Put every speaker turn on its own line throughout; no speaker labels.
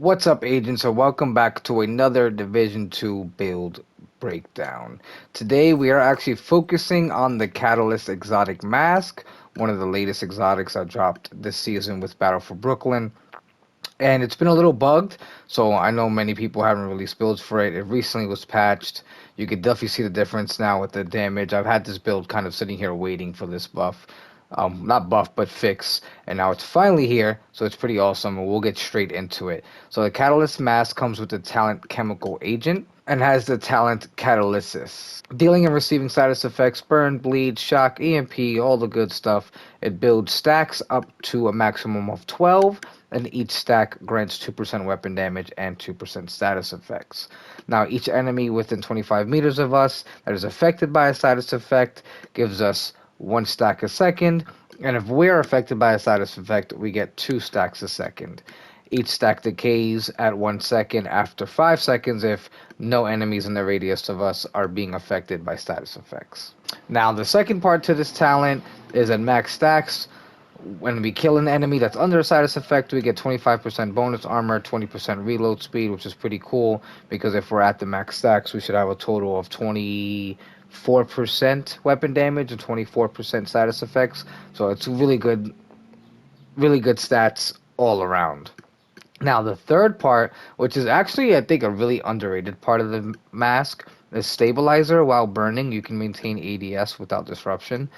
What's up, agents, and welcome back to another Division 2 build breakdown. Today we are actually focusing on the Catalyst Exotic Mask, one of the latest exotics that dropped this season with Battle for Brooklyn. And it's been a little bugged, so I know many people haven't released builds for it. It recently was patched. You can definitely see the difference now with the damage. I've had this build kind of sitting here waiting for this buff. Not buff, but fix. And now it's finally here, so it's pretty awesome, and we'll get straight into it. So the Catalyst Mask comes with the talent Chemical Agent and has the talent Catalysis. Dealing and receiving status effects, burn, bleed, shock, EMP, all the good stuff. It builds stacks up to a maximum of 12, and each stack grants 2% weapon damage and 2% status effects. Now, each enemy within 25 meters of us that is affected by a status effect gives us 1 stack a second, and if we're affected by a status effect, we get 2 stacks a second. Each stack decays at 1 second after 5 seconds if no enemies in the radius of us are being affected by status effects. Now, the second part to this talent is at max stacks. When we kill an enemy that's under a status effect, we get 25% bonus armor, 20% reload speed, which is pretty cool because if we're at the max stacks, we should have a total of 24% weapon damage and 24% status effects. So it's really good stats all around. Now, the third part, which is actually, I think, a really underrated part of the mask, is stabilizer. While burning, you can maintain ADS without disruption.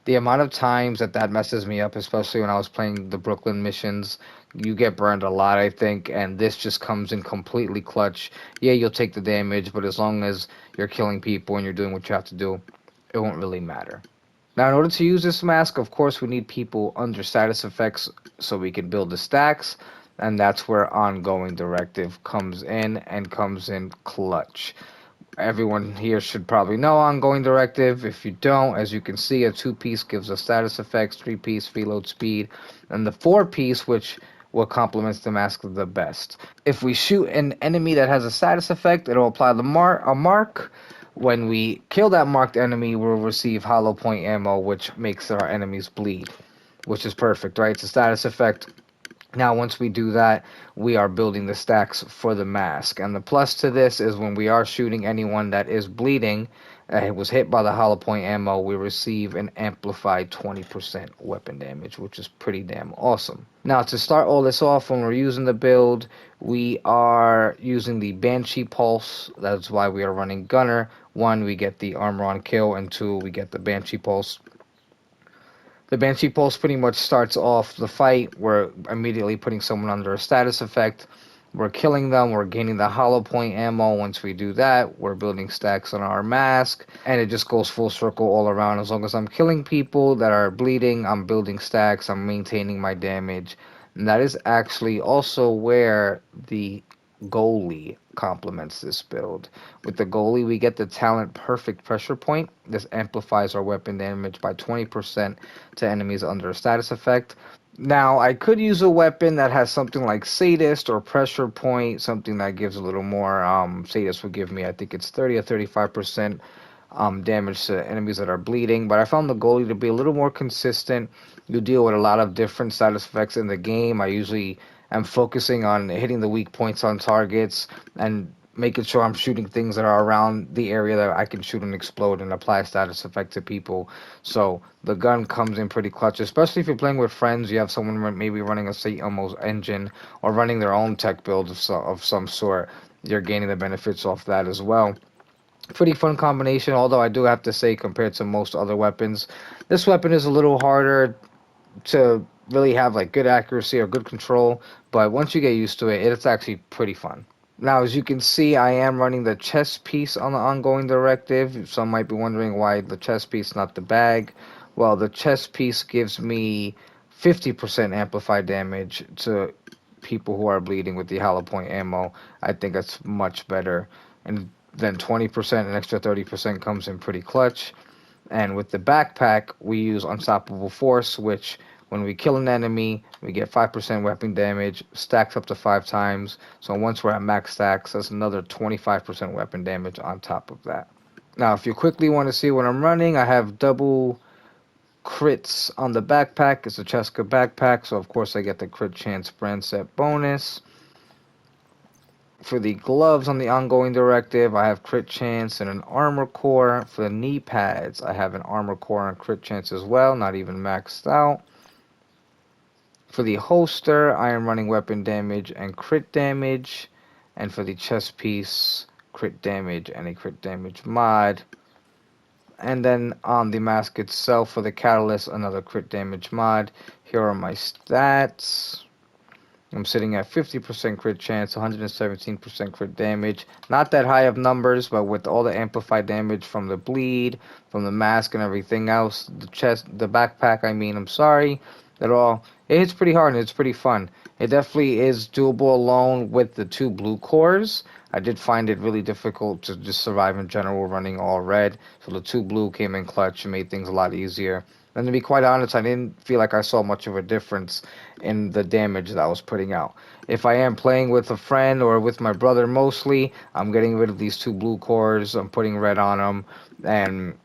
The amount of times that messes me up, especially when I was playing the Brooklyn missions, you get burned a lot, I think, and this just comes in completely clutch. Yeah, you'll take the damage, but as long as you're killing people and you're doing what you have to do, it won't really matter. Now, in order to use this mask, of course, we need people under status effects so we can build the stacks, and that's where ongoing directive comes in and comes in clutch. Everyone here should probably know ongoing directive. If you don't, as you can see, a 2-piece gives us status effects, 3-piece reload speed, and the 4-piece, which what complements the mask the best. If we shoot an enemy that has a status effect, it'll apply a mark. When we kill that marked enemy, we'll receive hollow point ammo, which makes our enemies bleed, which is perfect, right? It's a status effect. Now, once we do that, we are building the stacks for the mask. And the plus to this is when we are shooting anyone that is bleeding, was hit by the hollow point ammo, we receive an amplified 20% weapon damage, which is pretty damn awesome. Now, to start all this off, when we're using the build, we are using the Banshee Pulse. That's why we are running Gunner. 1, we get the armor on kill, and 2, we get the Banshee Pulse. The Banshee Pulse pretty much starts off the fight. We're immediately putting someone under a status effect. We're killing them. We're gaining the hollow point ammo. Once we do that, we're building stacks on our mask. And it just goes full circle all around. As long as I'm killing people that are bleeding, I'm building stacks. I'm maintaining my damage. And that is actually also where the goalie complements this build. With the goalie, we get the talent Perfect Pressure Point. This amplifies our weapon damage by 20% to enemies under a status effect. Now, I could use a weapon that has something like Sadist or Pressure Point, something that gives a little more. Sadist would give me, I think it's 30 or 35% damage to enemies that are bleeding. But I found the goalie to be a little more consistent. You deal with a lot of different status effects in the game. I usually am focusing on hitting the weak points on targets and making sure I'm shooting things that are around the area that I can shoot and explode and apply a status effect to people. So the gun comes in pretty clutch, especially if you're playing with friends. You have someone maybe running a St. Elmo's engine or running their own tech build of some sort. You're gaining the benefits off that as well. Pretty fun combination, although I do have to say, compared to most other weapons, this weapon is a little harder to really have like good accuracy or good control, but once you get used to it, it's actually pretty fun. Now, as you can see, I am running the chest piece on the ongoing directive. Some might be wondering why the chest piece, not the bag. Well, the chest piece gives me 50% amplified damage to people who are bleeding with the hollow point ammo. I think that's much better. And then 20%, an extra 30% comes in pretty clutch. And with the backpack, we use Unstoppable Force, which when we kill an enemy, we get 5% weapon damage, stacks up to 5 times. So once we're at max stacks, that's another 25% weapon damage on top of that. Now, if you quickly want to see what I'm running, I have double crits on the backpack. It's a Cheska backpack, so of course I get the crit chance brand set bonus. For the gloves on the ongoing directive, I have crit chance and an armor core. For the knee pads, I have an armor core and crit chance as well, not even maxed out. For the holster, I am running weapon damage and crit damage. And for the chest piece, crit damage and a crit damage mod. And then on the mask itself, for the catalyst, another crit damage mod. Here are my stats. I'm sitting at 50% crit chance, 117% crit damage. Not that high of numbers, but with all the amplified damage from the bleed, from the mask and everything else, the backpack, I'm sorry, it hits pretty hard and it's pretty fun. It definitely is doable alone with the 2 blue cores. I did find it really difficult to just survive in general running all red, so the 2 blue came in clutch and made things a lot easier. And to be quite honest, I didn't feel like I saw much of a difference in the damage that I was putting out. If I am playing with a friend or with my brother mostly, I'm getting rid of these 2 blue cores, I'm putting red on them, and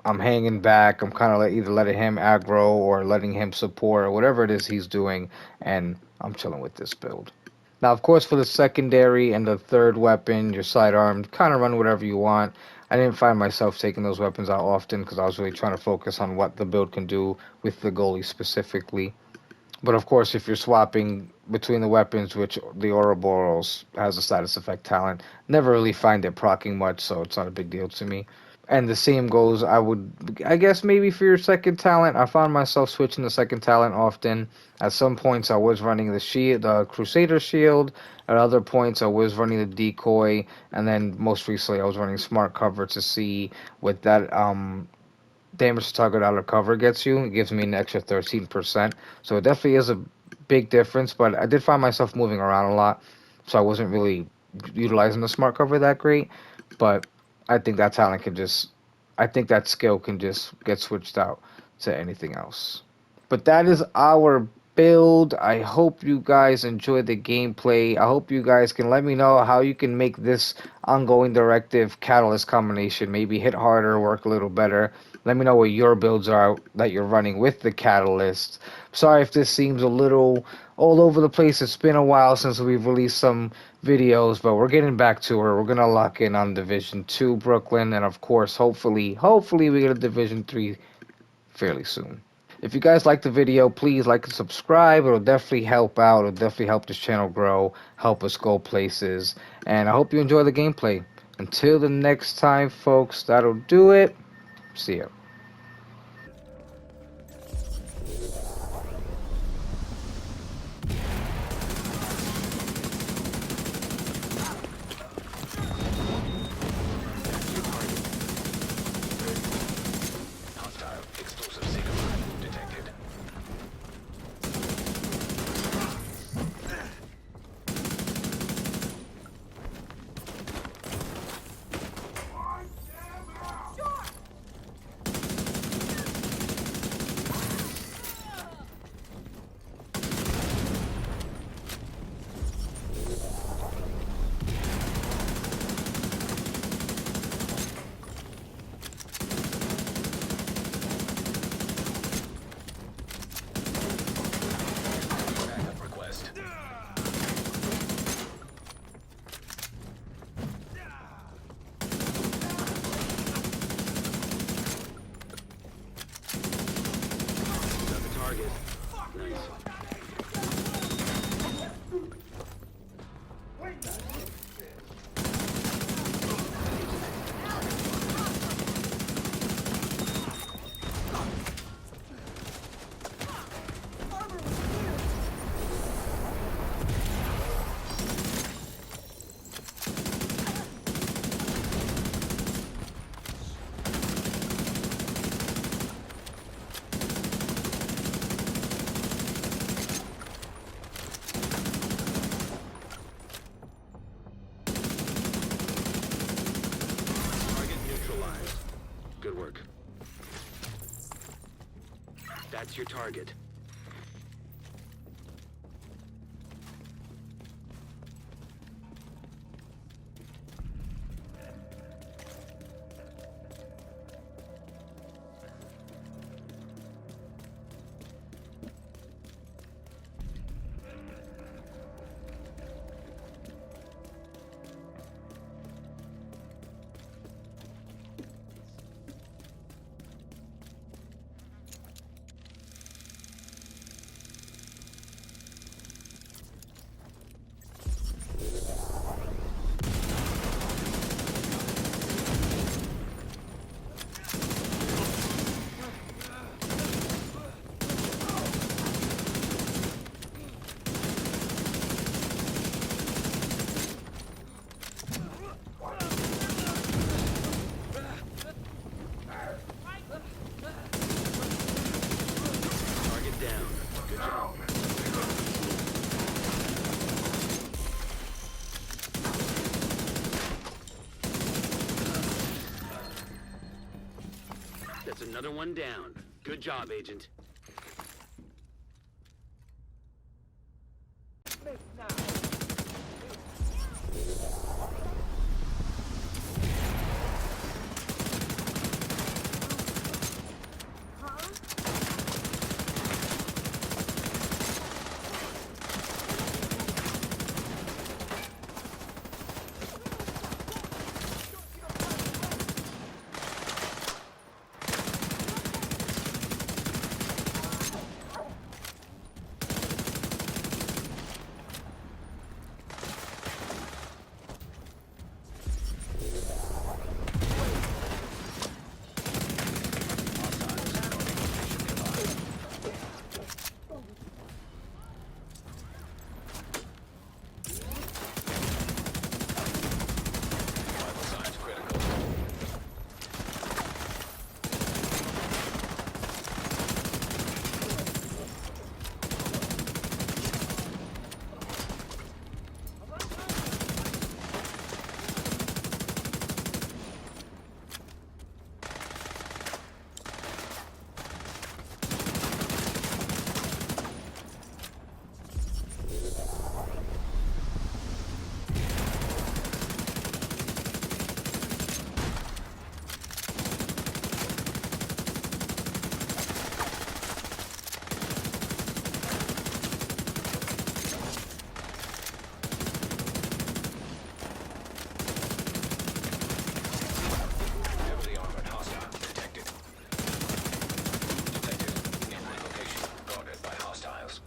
I'm hanging back. I'm kind of either letting him aggro or letting him support or whatever it is he's doing, and I'm chilling with this build. Now, of course, for the secondary and the third weapon, your sidearm, kind of run whatever you want. I didn't find myself taking those weapons out often because I was really trying to focus on what the build can do with the goalie specifically. But of course, if you're swapping between the weapons, which the Ouroboros has a status effect talent, never really find it proccing much, so it's not a big deal to me. And the same goes, I guess maybe for your second talent, I found myself switching the second talent often. At some points, I was running the Crusader shield. At other points, I was running the decoy, and then most recently, I was running smart cover to see what that damage to target out of cover gets you. It gives me an extra 13%. So it definitely is a big difference, but I did find myself moving around a lot, so I wasn't really utilizing the smart cover that great. But I think that talent can just, I think that skill can just get switched out to anything else. But that is our build. I hope you guys enjoyed the gameplay. I hope you guys can let me know how you can make this ongoing directive catalyst combination maybe hit harder, work a little better. Let me know what your builds are that you're running with the catalyst. Sorry if this seems a little all over the place. It's been a while since we've released some videos, but we're getting back to her. We're gonna lock in on Division 2 Brooklyn, and of course, hopefully we get a Division 3 fairly soon. If you guys like the video, please like and subscribe. It'll definitely help out. It'll definitely help this channel grow, help us go places. And I hope you enjoy the gameplay. Until the next time, folks, that'll do it. See ya.
Good work. That's your target. That's another one down. Good job, Agent.
Vital signs critical. Heavily armored hostile detected. Detected. In location. Guarded by hostiles.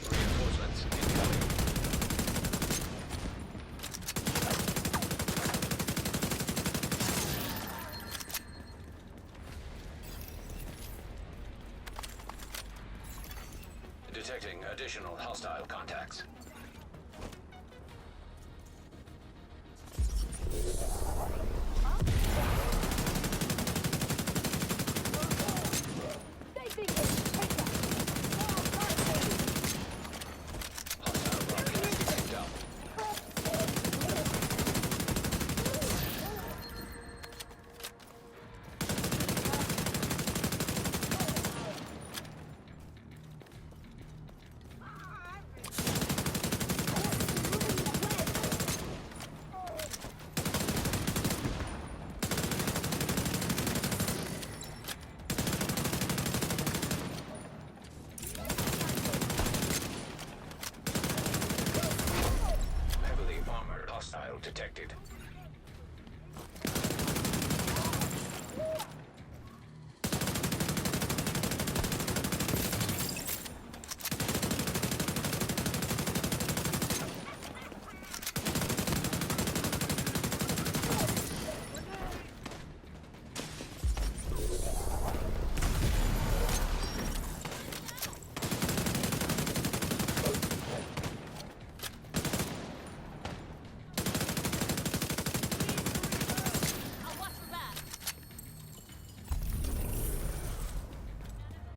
Reinforcements incoming. Detecting additional hostile contacts.